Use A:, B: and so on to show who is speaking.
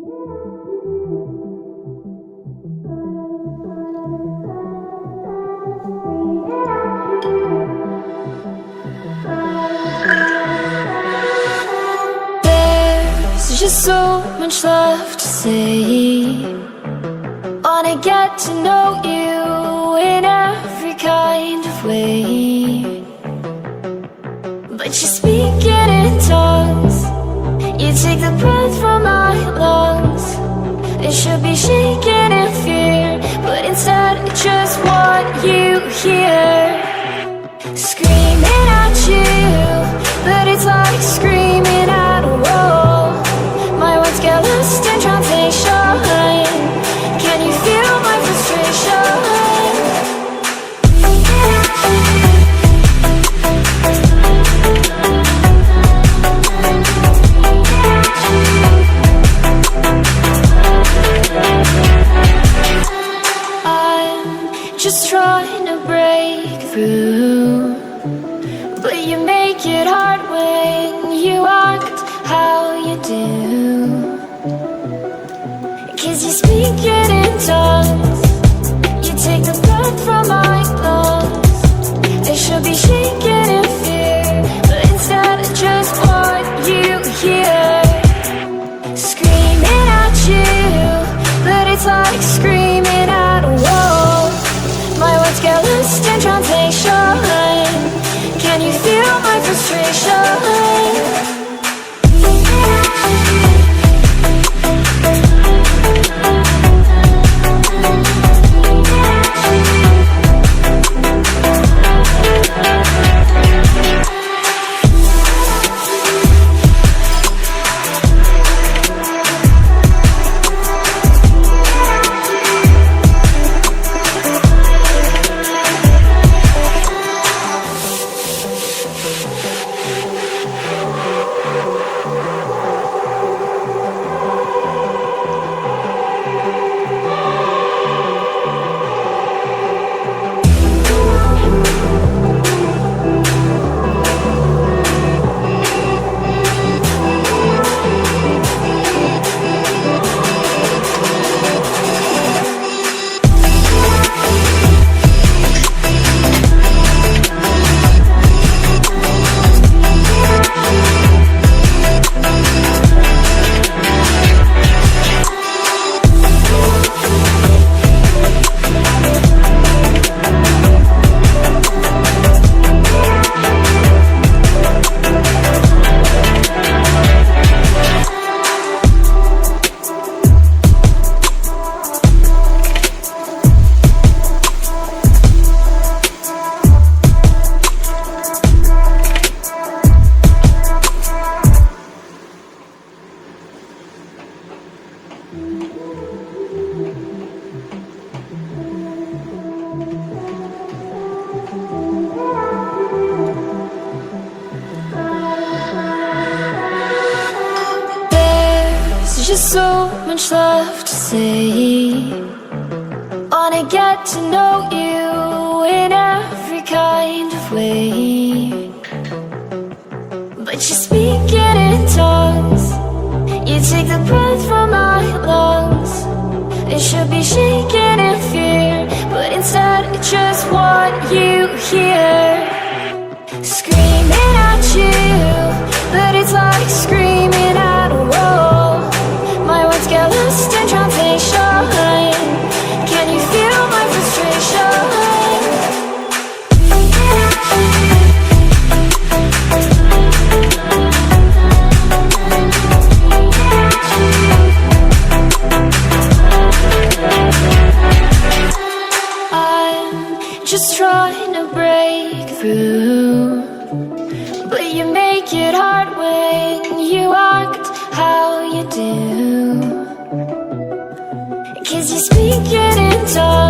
A: There's just so much left to say. Wanna get to know you in every kind of way, but you speak it in tongues. You take the breath from my lungs. It should be shaking in fear, but instead I just want you here. Screaming at you, but it's like screaming at a wall. My words get lost in translation. Can you feel my frustration? Just trying to break through, but you make it hard when you act how you do. 'Cause you speak it in tongues. You take the breath from my lungs. They should be shaking in fear, but instead I just want you here. Screaming at you, but it's like screaming at a wall. My words get lost in translation. Can you feel my frustration? Just so much left to say. Wanna get to know you in every kind of way, but you speak it in tongues. You take the breath from my lungs. It should be shaking in fear, but instead I just want you here. Screaming at you, but it's like screaming at a wall. My words get lost in translation. Can you feel my frustration? I'm just trying to break through, but you make it hard when you act how you do. 'Cause you speak it in tongues.